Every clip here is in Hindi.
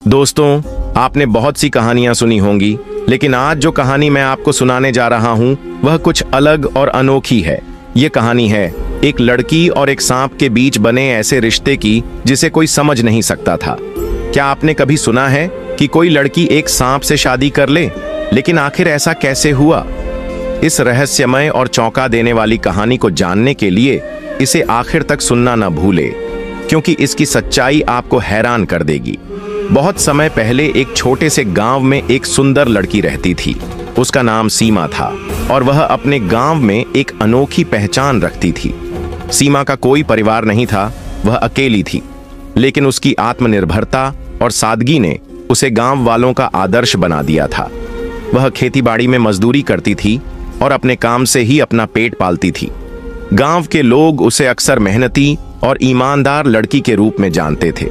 दोस्तों, आपने बहुत सी कहानियां सुनी होंगी, लेकिन आज जो कहानी मैं आपको सुनाने जा रहा हूं वह कुछ अलग और अनोखी है। ये कहानी है एक लड़की और एक सांप के बीच बने ऐसे रिश्ते की जिसे कोई समझ नहीं सकता था। क्या आपने कभी सुना है कि कोई लड़की एक सांप से शादी कर ले? लेकिन आखिर ऐसा कैसे हुआ? इस रहस्यमय और चौंका देने वाली कहानी को जानने के लिए इसे आखिर तक सुनना न भूले, क्योंकि इसकी सच्चाई आपको हैरान कर देगी। बहुत समय पहले एक छोटे से गांव में एक सुंदर लड़की रहती थी। उसका नाम सीमा था और वह अपने गांव में एक अनोखी पहचान रखती थी। सीमा का कोई परिवार नहीं था, वह अकेली थी, लेकिन उसकी आत्मनिर्भरता और सादगी ने उसे गांव वालों का आदर्श बना दिया था। वह खेतीबाड़ी में मजदूरी करती थी और अपने काम से ही अपना पेट पालती थी। गांव के लोग उसे अक्सर मेहनती और ईमानदार लड़की के रूप में जानते थे।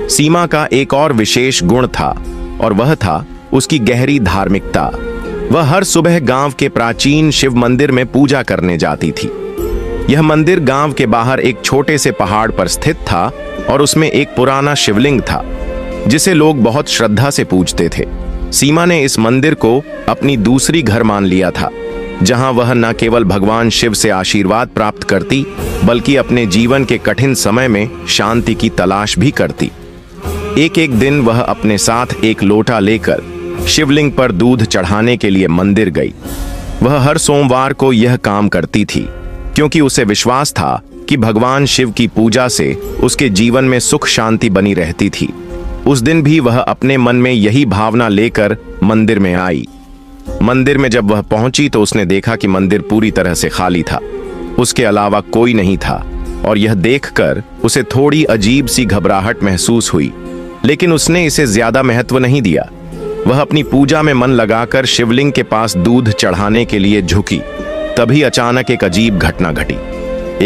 सीमा का एक और विशेष गुण था और वह था उसकी गहरी धार्मिकता। वह हर सुबह गांव के प्राचीन शिव मंदिर में पूजा करने जाती थी। यह मंदिर गांव के बाहर एक छोटे से पहाड़ पर स्थित था और उसमें एक पुराना शिवलिंग था जिसे लोग बहुत श्रद्धा से पूजते थे। सीमा ने इस मंदिर को अपनी दूसरी घर मान लिया था, जहां वह न केवल भगवान शिव से आशीर्वाद प्राप्त करती, बल्कि अपने जीवन के कठिन समय में शांति की तलाश भी करती। एक दिन वह अपने साथ एक लोटा लेकर शिवलिंग पर दूध चढ़ाने के लिए मंदिर गई। वह हर सोमवार को यह काम करती थी, क्योंकि उसे विश्वास था कि भगवान शिव की पूजा से उसके जीवन में सुख शांति बनी रहती थी। उस दिन भी वह अपने मन में यही भावना लेकर मंदिर में आई। मंदिर में जब वह पहुंची तो उसने देखा कि मंदिर पूरी तरह से खाली था। उसके अलावा कोई नहीं था और यह देखकर उसे थोड़ी अजीब सी घबराहट महसूस हुई, लेकिन उसने इसे ज्यादा महत्व नहीं दिया। वह अपनी पूजा में मन लगाकर शिवलिंग के पास दूध चढ़ाने के लिए झुकी। तभी अचानक एक अजीब घटना घटी।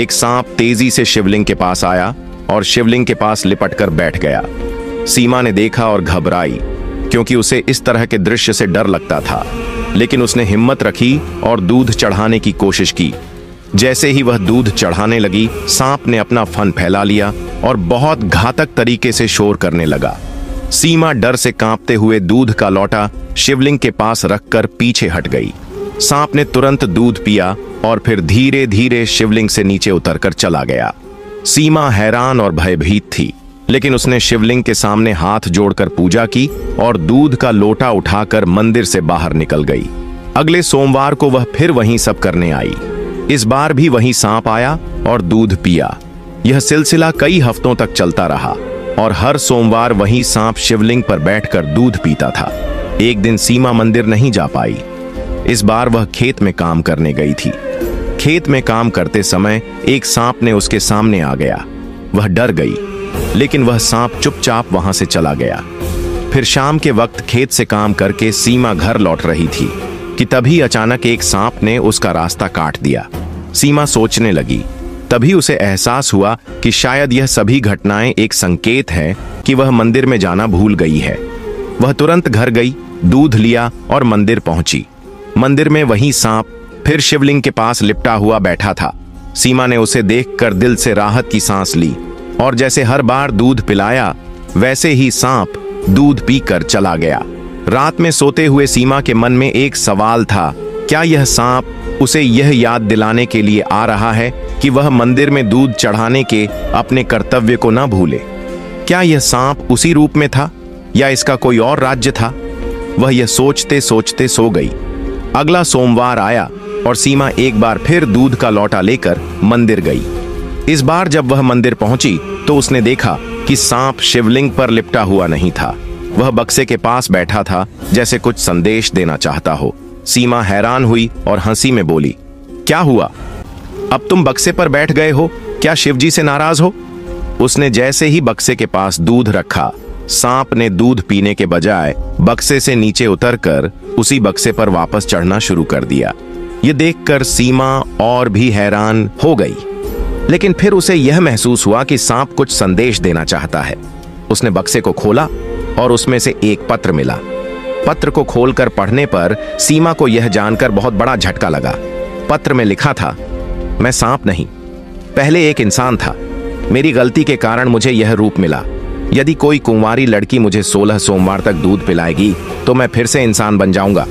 एक सांप तेजी से शिवलिंग के पास आया और शिवलिंग के पास लिपट कर बैठ गया। सीमा ने देखा और घबराई, क्योंकि उसे इस तरह के दृश्य से डर लगता था, लेकिन उसने हिम्मत रखी और दूध चढ़ाने की कोशिश की। जैसे ही वह दूध चढ़ाने लगी, सांप ने अपना फन फैला लिया और बहुत घातक तरीके से शोर करने लगा। सीमा डर से कांपते हुए दूध का लोटा शिवलिंग के पास रखकर पीछे हट गई। सांप ने तुरंत दूध पिया और फिर धीरे धीरे शिवलिंग से नीचे उतरकर चला गया। सीमा हैरान और भयभीत थी, लेकिन उसने शिवलिंग के सामने हाथ जोड़कर पूजा की और दूध का लोटा उठाकर मंदिर से बाहर निकल गई। अगले सोमवार को वह फिर वहीं सब करने आई। इस बार भी वही सांप आया और दूध पिया। यह सिलसिला कई हफ्तों तक चलता रहा और हर सोमवार वही सांप शिवलिंग पर बैठकर दूध पीता था। एक दिन सीमा मंदिर नहीं जा पाई। इस बार वह खेत में काम करने गई थी। खेत में काम करते समय एक सांप ने उसके सामने आ गया। वह डर गई, लेकिन वह सांप चुपचाप वहां से चला गया। फिर शाम के वक्त खेत से काम करके सीमा घर लौट रही थी कि तभी अचानक एक सांप ने उसका रास्ता काट दिया। सीमा सोचने लगी। तभी उसे एहसास हुआ कि शायद यह सभी घटनाएं एक संकेत है कि वह मंदिर में जाना भूल गई है। वह तुरंत घर गई, दूध लिया और मंदिर पहुंची। मंदिर में वही सांप फिर शिवलिंग के पास लिपटा हुआ बैठा था। सीमा ने उसे देखकर दिल से राहत की सांस ली और जैसे हर बार दूध पिलाया, वैसे ही सांप दूध पीकर चला गया। रात में सोते हुए सीमा के मन में एक सवाल था, क्या यह सांप उसे यह याद दिलाने के लिए आ रहा है कि वह मंदिर में दूध चढ़ाने के अपने कर्तव्य को न भूले? क्या यह सांप उसी रूप में था या इसका कोई और राज्य था? वह यह सोचते सोचते सो गई। अगला सोमवार आया और सीमा एक बार फिर दूध का लोटा लेकर मंदिर गई। इस बार जब वह मंदिर पहुंची तो उसने देखा कि सांप शिवलिंग पर लिपटा हुआ नहीं था। वह बक्से के पास बैठा था, जैसे कुछ संदेश देना चाहता हो। सीमा हैरान हुई और हंसी में बोली, क्या हुआ? अब तुम बक्से पर बैठ गए हो? क्या शिवजी से नाराज हो? उसने जैसे ही बक्से के पास दूध रखा, सांप ने दूध पीने के बजाय बक्से से नीचे उतरकर उसी बक्से पर वापस चढ़ना शुरू कर दिया। यह देखकर सीमा और भी हैरान हो गई, लेकिन फिर उसे यह महसूस हुआ कि सांप कुछ संदेश देना चाहता है। उसने बक्से को खोला और उसमें से एक पत्र मिला। पत्र को खोलकर पढ़ने पर सीमा को यह जानकर बहुत बड़ा झटका लगा। पत्र में लिखा था, मैं सांप नहीं, पहले एक इंसान था। मेरी गलती के कारण मुझे यह रूप मिला। यदि कोई कुंवारी लड़की मुझे 16 सोमवार तक दूध पिलाएगी तो मैं फिर से इंसान बन जाऊंगा।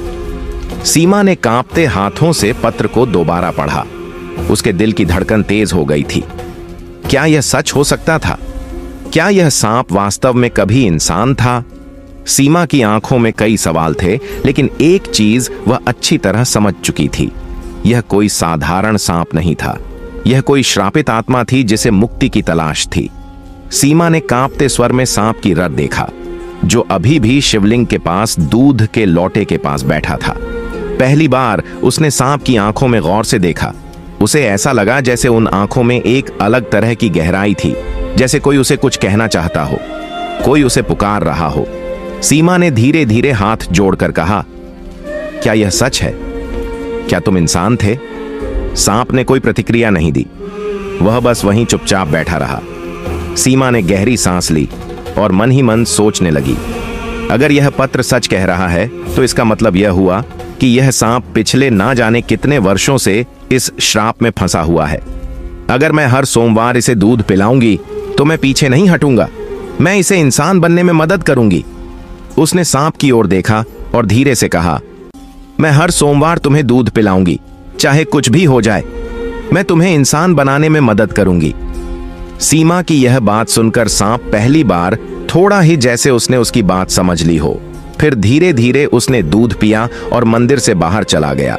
सीमा ने कांपते हाथों से पत्र को दोबारा पढ़ा। उसके दिल की धड़कन तेज हो गई थी। क्या यह सच हो सकता था? क्या यह सांप वास्तव में कभी इंसान था? सीमा की आंखों में कई सवाल थे, लेकिन एक चीज वह अच्छी तरह समझ चुकी थी। यह कोई साधारण सांप नहीं था। यह कोई श्रापित आत्मा थी जिसे मुक्ति की तलाश थी। सीमा ने कांपते स्वर में सांप की रत देखा, जो अभी भी शिवलिंग के पास दूध के लोटे के पास बैठा था। पहली बार उसने सांप की आंखों में गौर से देखा। उसे ऐसा लगा जैसे उन आंखों में एक अलग तरह की गहराई थी, जैसे कोई उसे कुछ कहना चाहता हो, कोई उसे पुकार रहा हो। सीमा ने धीरे धीरे हाथ जोड़कर कहा, क्या यह सच है? क्या तुम इंसान थे? सांप ने कोई प्रतिक्रिया नहीं दी। वह बस वहीं चुपचाप बैठा रहा। सीमा ने गहरी सांस ली और मन ही मन सोचने लगी, अगर यह पत्र सच कह रहा है तो इसका मतलब यह हुआ कि यह सांप पिछले ना जाने कितने वर्षों से इस श्राप में फंसा हुआ है। अगर मैं हर सोमवार इसे दूध पिलाऊंगी तो मैं पीछे नहीं हटूंगा। मैं इसे इंसान बनने में मदद करूंगी। उसने सांप की ओर देखा और धीरे से कहा, मैं हर सोमवार तुम्हें दूध पिलाऊंगी, चाहे कुछ भी हो जाए। मैं तुम्हें इंसान बनाने में मदद करूंगी। सीमा की यह बात सुनकर सांप पहली बार थोड़ा ही जैसे उसने उसकी बात समझ ली हो। फिर धीरे धीरे उसने दूध पिया और मंदिर से बाहर चला गया।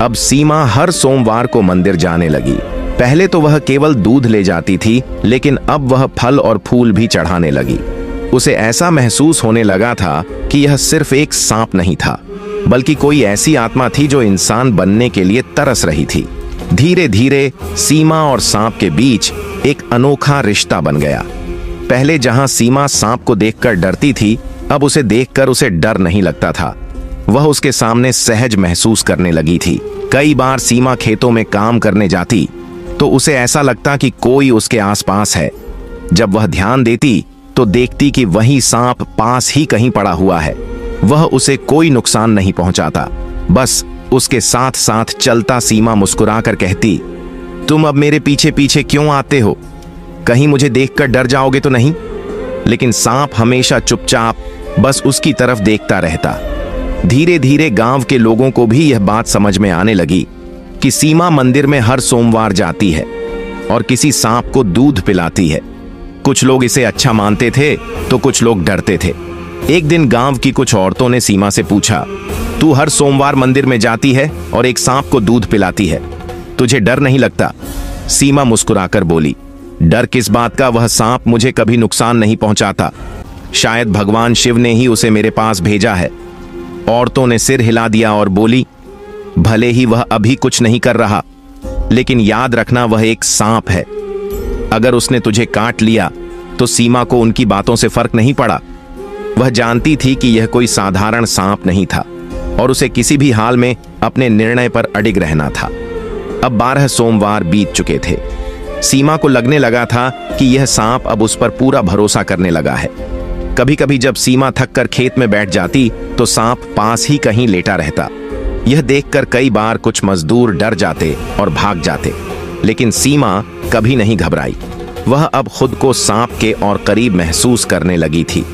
अब सीमा हर सोमवार को मंदिर जाने लगी। पहले तो वह केवल दूध ले जाती थी, लेकिन अब वह फल और फूल भी चढ़ाने लगी। उसे ऐसा महसूस होने लगा था कि यह सिर्फ एक सांप नहीं था, बल्कि कोई ऐसी आत्मा थी जो इंसान बनने के लिए तरस रही थी। धीरे धीरे सीमा और सांप के बीच एक अनोखा रिश्ता बन गया। पहले जहां सीमा सांप को देखकर डरती थी, अब उसे देखकर उसे डर नहीं लगता था। वह उसके सामने सहज महसूस करने लगी थी। कई बार सीमा खेतों में काम करने जाती तो उसे ऐसा लगता कि कोई उसके आसपास है। जब वह ध्यान देती तो देखती कि वही सांप पास ही कहीं पड़ा हुआ है। वह उसे कोई नुकसान नहीं पहुंचाता, बस उसके साथ साथ चलता। सीमा मुस्कुराकर कहती, तुम अब मेरे पीछे पीछे क्यों आते हो? कहीं मुझे देखकर डर जाओगे तो नहीं? लेकिन सांप हमेशा चुपचाप बस उसकी तरफ देखता रहता। धीरे धीरे गांव के लोगों को भी यह बात समझ में आने लगी कि सीमा मंदिर में हर सोमवार जाती है और किसी सांप को दूध पिलाती है। कुछ लोग इसे अच्छा मानते थे तो कुछ लोग डरते थे। एक दिन गांव की कुछ औरतों ने सीमा से पूछा, तू हर सोमवार मंदिर में जाती है और एक सांप को दूध पिलाती है, तुझे डर नहीं लगता? सीमा मुस्कुराकर बोली, डर किस बात का? वह सांप मुझे कभी नुकसान नहीं पहुंचाता। शायद भगवान शिव ने ही उसे मेरे पास भेजा है। औरतों ने सिर हिला दिया और बोली, भले ही वह अभी कुछ नहीं कर रहा, लेकिन याद रखना वह एक सांप है। अगर उसने तुझे काट लिया तो सीमा को उनकी बातों से फर्क नहीं पड़ा। वह जानती थी कि यह कोई साधारण सांप नहीं था और उसे किसी भी हाल में अपने निर्णय पर अडिग रहना था। अब 12 सोमवार बीत चुके थे। सीमा को लगने लगा था कि यह सांप अब उस पर पूरा भरोसा करने लगा है। कभी कभी जब सीमा थककर खेत में बैठ जाती तो सांप पास ही कहीं लेटा रहता। यह देखकर कई बार कुछ मजदूर डर जाते और भाग जाते, लेकिन सीमा कभी नहीं घबराई। वह अब खुद को सांप के और करीब महसूस करने लगी थी।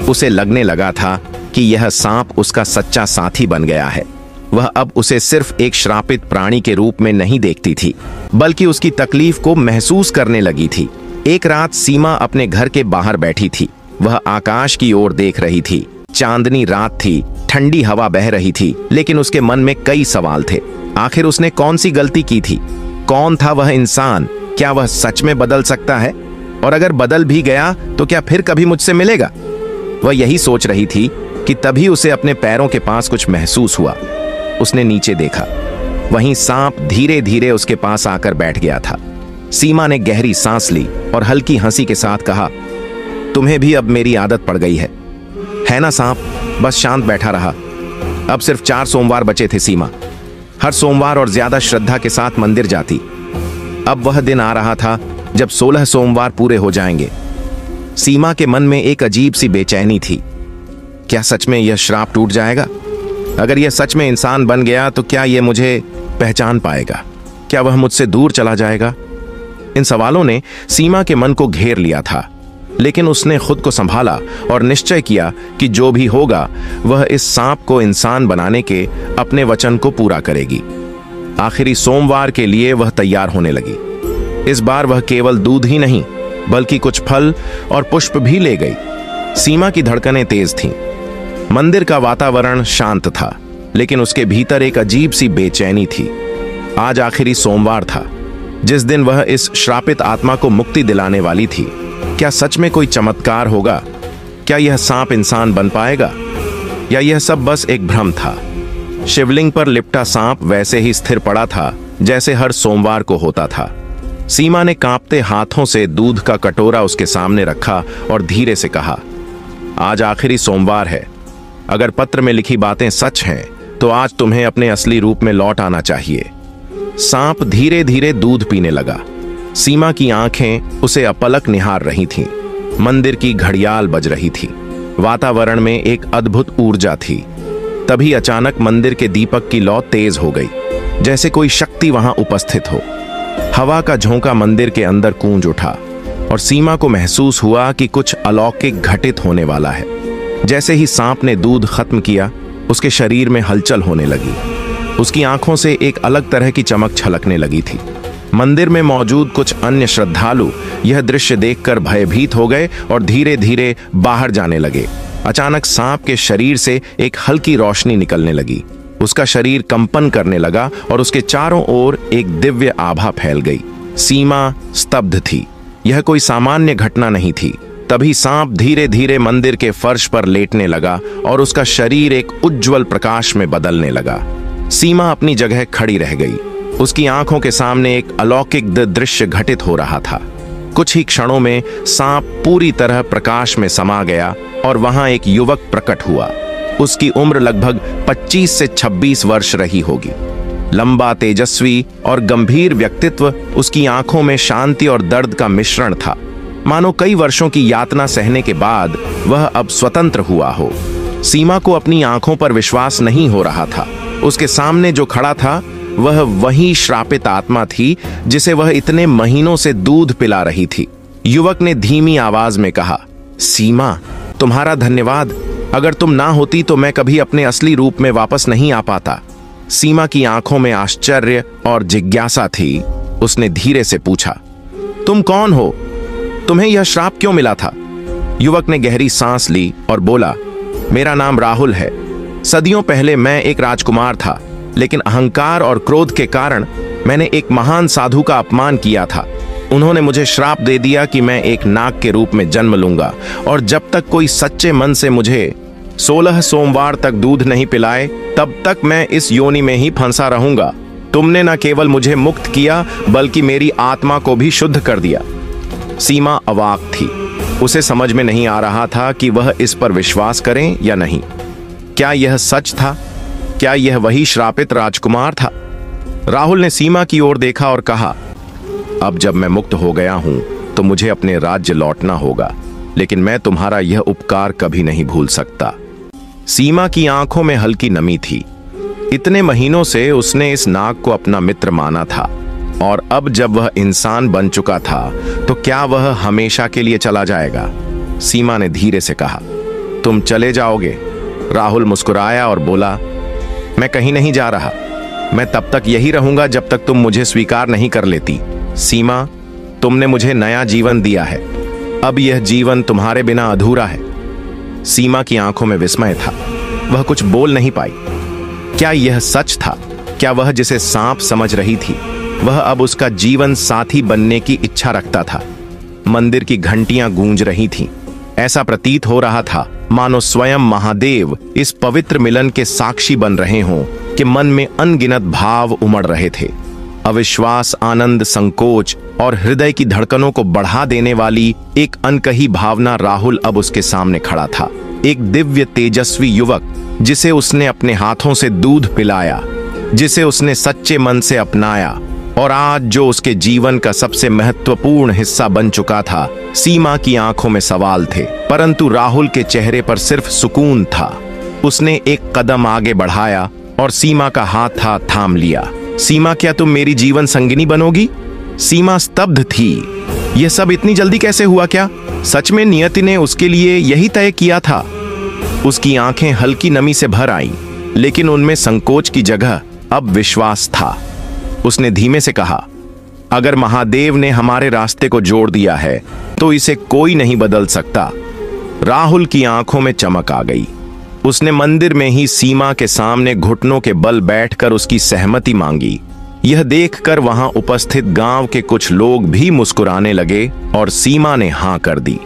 उसे लगने लगा था कि यह सांप उसका सच्चा साथी बन गया है। वह अब उसे सिर्फ एक श्रापित प्राणी के रूप में नहीं देखती थी, बल्कि उसकी तकलीफ को महसूस करने लगी थी। एक रात सीमा अपने घर के बाहर बैठी थी। वह आकाश की ओर देख रही थी। चांदनी रात थी, ठंडी हवा बह रही थी, लेकिन उसके मन में कई सवाल थे। आखिर उसने कौन सी गलती की थी? कौन था वह इंसान? क्या वह सच में बदल सकता है? और अगर बदल भी गया तो क्या फिर कभी मुझसे मिलेगा? वह यही सोच रही थी कि तभी उसे अपने पैरों के पास कुछ महसूस हुआ। उसने नीचे देखा। वहीं सांप धीरे धीरे उसके पास आकर बैठ गया था। सीमा ने गहरी सांस ली और हल्की हंसी के साथ कहा, तुम्हें भी अब मेरी आदत पड़ गई है ना सांप? बस शांत बैठा रहा। अब सिर्फ 4 सोमवार बचे थे। सीमा हर सोमवार और ज्यादा श्रद्धा के साथ मंदिर जाती। अब वह दिन आ रहा था जब 16 सोमवार पूरे हो जाएंगे। सीमा के मन में एक अजीब सी बेचैनी थी। क्या सच में यह श्राप टूट जाएगा? अगर यह सच में इंसान बन गया तो क्या यह मुझे पहचान पाएगा? क्या वह मुझसे दूर चला जाएगा? इन सवालों ने सीमा के मन को घेर लिया था, लेकिन उसने खुद को संभाला और निश्चय किया कि जो भी होगा वह इस सांप को इंसान बनाने के अपने वचन को पूरा करेगी। आखिरी सोमवार के लिए वह तैयार होने लगी। इस बार वह केवल दूध ही नहीं बल्कि कुछ फल और पुष्प भी ले गई। सीमा की धड़कनें तेज थीं। मंदिर का वातावरण शांत था, लेकिन उसके भीतर एक अजीब सी बेचैनी थी। आज आखिरी सोमवार था, जिस दिन वह इस श्रापित आत्मा को मुक्ति दिलाने वाली थी। क्या सच में कोई चमत्कार होगा? क्या यह सांप इंसान बन पाएगा, या यह सब बस एक भ्रम था? शिवलिंग पर लिपटा सांप वैसे ही स्थिर पड़ा था जैसे हर सोमवार को होता था। सीमा ने कांपते हाथों से दूध का कटोरा उसके सामने रखा और धीरे से कहा, आज आखिरी सोमवार है। अगर पत्र में लिखी बातें सच हैं, तो आज तुम्हें अपने असली रूप में लौट आना चाहिए। सांप धीरे धीरे दूध पीने लगा। सीमा की आंखें उसे अपलक निहार रही थीं। मंदिर की घड़ियाल बज रही थी। वातावरण में एक अद्भुत ऊर्जा थी। तभी अचानक मंदिर के दीपक की लौ तेज हो गई, जैसे कोई शक्ति वहां उपस्थित हो। हवा का झोंका मंदिर के अंदर गूंज उठा और सीमा को महसूस हुआ कि कुछ अलौकिक घटित होने वाला है। जैसे ही सांप ने दूध खत्म किया, उसके शरीर में हलचल होने लगी। उसकी आंखों से एक अलग तरह की चमक छलकने लगी थी। मंदिर में मौजूद कुछ अन्य श्रद्धालु यह दृश्य देखकर भयभीत हो गए और धीरे धीरे बाहर जाने लगे। अचानक सांप के शरीर से एक हल्की रोशनी निकलने लगी। उसका शरीर कंपन करने लगा और उसके चारों ओर एक दिव्य आभा फैल गई। सीमा स्तब्ध थी। यह कोई सामान्य घटना नहीं थी। तभी सांप धीरे धीरे मंदिर के फर्श पर लेटने लगा और उसका शरीर एक उज्जवल प्रकाश में बदलने लगा। सीमा अपनी जगह खड़ी रह गई। उसकी आंखों के सामने एक अलौकिक दृश्य घटित हो रहा था। कुछ ही क्षणों में सांप पूरी तरह प्रकाश में समा गया और वहां एक युवक प्रकट हुआ। उसकी उम्र लगभग 25 से 26 वर्ष रही होगी। लंबा, तेजस्वी और गंभीर व्यक्तित्व, उसकी आंखों में शांति और दर्द का मिश्रण था। मानो कई वर्षों की यातना सहने के बाद वह अब स्वतंत्र हुआ हो। सीमा को अपनी आंखों पर विश्वास नहीं हो रहा था। उसके सामने जो खड़ा था वह वही श्रापित आत्मा थी जिसे वह इतने महीनों से दूध पिला रही थी। युवक ने धीमी आवाज में कहा, सीमा, तुम्हारा धन्यवाद। अगर तुम ना होती तो मैं कभी अपने असली रूप में वापस नहीं आ पाता। सीमा की आंखों में आश्चर्य और जिज्ञासा थी। उसने धीरे से पूछा, तुम कौन हो? तुम्हें यह श्राप क्यों मिला था? युवक ने गहरी सांस ली और बोला, मेरा नाम राहुल है। सदियों पहले मैं एक राजकुमार था, लेकिन अहंकार और क्रोध के कारण मैंने एक महान साधु का अपमान किया था। उन्होंने मुझे श्राप दे दिया कि मैं एक नाग के रूप में जन्म लूंगा, और जब तक कोई सच्चे मन से मुझे 16 सोमवार तक दूध नहीं पिलाए, तब तक मैं इस योनि में ही फंसा रहूंगा। तुमने न केवल मुझे मुक्त किया, बल्कि मेरी आत्मा को भी शुद्ध कर दिया। सीमा अवाक थी। उसे समझ में नहीं आ रहा था कि वह इस पर विश्वास करें या नहीं। क्या यह सच था? क्या यह वही श्रापित राजकुमार था? राहुल ने सीमा की ओर देखा और कहा, अब जब मैं मुक्त हो गया हूं तो मुझे अपने राज्य लौटना होगा, लेकिन मैं तुम्हारा यह उपकार कभी नहीं भूल सकता। सीमा की आंखों में हल्की नमी थी। इतने महीनों से उसने इस नाग को अपना मित्र माना था, और अब जब वह इंसान बन चुका था तो क्या वह हमेशा के लिए चला जाएगा? सीमा ने धीरे से कहा, तुम चले जाओगे? राहुल मुस्कुराया और बोला, मैं कहीं नहीं जा रहा। मैं तब तक यही रहूंगा जब तक तुम मुझे स्वीकार नहीं कर लेती। सीमा, तुमने मुझे नया जीवन दिया है। अब यह जीवन तुम्हारे बिना अधूरा है। सीमा की आंखों में विस्मय था। वह कुछ बोल नहीं पाई। क्या यह सच था? क्या वह जिसे सांप समझ रही थी, वह अब उसका जीवन साथी बनने की इच्छा रखता था? मंदिर की घंटियां गूंज रही थीं। ऐसा प्रतीत हो रहा था मानो स्वयं महादेव इस पवित्र मिलन के साक्षी बन रहे हों कि मन में अनगिनत भाव उमड़ रहे थे। अविश्वास, आनंद, संकोच और हृदय की धड़कनों को बढ़ा देने वाली एक अनकही भावना राहुल अब उसके सामने खड़ा था। एक दिव्य तेजस्वी युवक जिसे उसने अपने हाथों से दूध पिलाया, जिसे उसने सच्चे मन से अपनाया, और आज जो उसके जीवन का सबसे महत्वपूर्ण हिस्सा बन चुका था। सीमा की आंखों में सवाल थे, परंतु राहुल के चेहरे पर सिर्फ सुकून था। उसने एक कदम आगे बढ़ाया और सीमा का हाथ थाम लिया। सीमा, क्या तुम मेरी जीवन संगिनी बनोगी? सीमा स्तब्ध थी। यह सब इतनी जल्दी कैसे हुआ? क्या सच में नियति ने उसके लिए यही तय किया था? उसकी आंखें हल्की नमी से भर आईं, लेकिन उनमें संकोच की जगह अब विश्वास था। उसने धीमे से कहा, अगर महादेव ने हमारे रास्ते को जोड़ दिया है तो इसे कोई नहीं बदल सकता। राहुल की आंखों में चमक आ गई। उसने मंदिर में ही सीमा के सामने घुटनों के बल बैठकर उसकी सहमति मांगी। यह देखकर वहां उपस्थित गांव के कुछ लोग भी मुस्कुराने लगे और सीमा ने हां कर दी।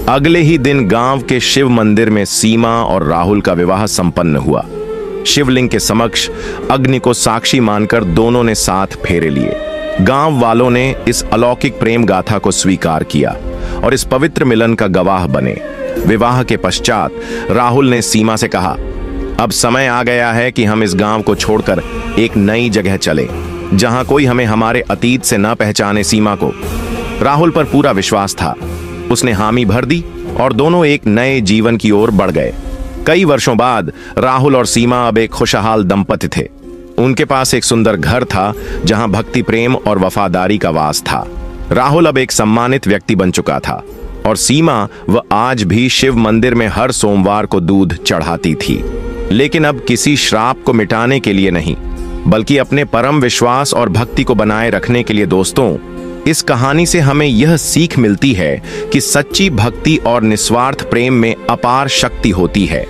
अगले ही दिन गांव के शिव मंदिर में सीमा और राहुल का विवाह संपन्न हुआ। शिवलिंग के समक्ष अग्नि को साक्षी मानकर दोनों ने साथ फेरे लिए। गांव वालों ने इस अलौकिक प्रेम गाथा को स्वीकार किया और इस पवित्र मिलन का गवाह बने। विवाह के पश्चात राहुल ने सीमा से कहा, अब समय आ गया है कि हम इस गांव को छोड़कर एक नई जगह चले, जहां कोई हमें हमारे अतीत से न पहचाने। सीमा को राहुल पर पूरा विश्वास था। उसने हामी भर दी और दोनों एक नए जीवन की ओर बढ़ गए। कई वर्षों बाद राहुल और सीमा अब एक खुशहाल दंपति थे। उनके पास एक सुंदर घर था, जहां भक्ति, प्रेम और वफादारी का वास था। राहुल अब एक सम्मानित व्यक्ति बन चुका था और सीमा वह आज भी शिव मंदिर में हर सोमवार को दूध चढ़ाती थी, लेकिन अब किसी श्राप को मिटाने के लिए नहीं, बल्कि अपने परम विश्वास और भक्ति को बनाए रखने के लिए। दोस्तों, इस कहानी से हमें यह सीख मिलती है कि सच्ची भक्ति और निस्वार्थ प्रेम में अपार शक्ति होती है।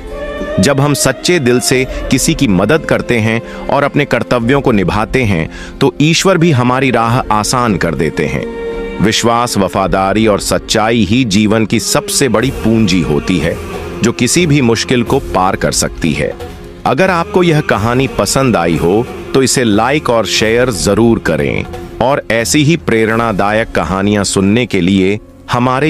जब हम सच्चे दिल से किसी की मदद करते हैं और अपने कर्तव्यों को निभाते हैं, तो ईश्वर भी हमारी राह आसान कर देते हैं। विश्वास, वफादारी और सच्चाई ही जीवन की सबसे बड़ी पूंजी होती है, जो किसी भी मुश्किल को पार कर सकती है। अगर आपको यह कहानी पसंद आई हो तो इसे लाइक और शेयर जरूर करें और ऐसी ही प्रेरणादायक कहानियां सुनने के लिए हमारे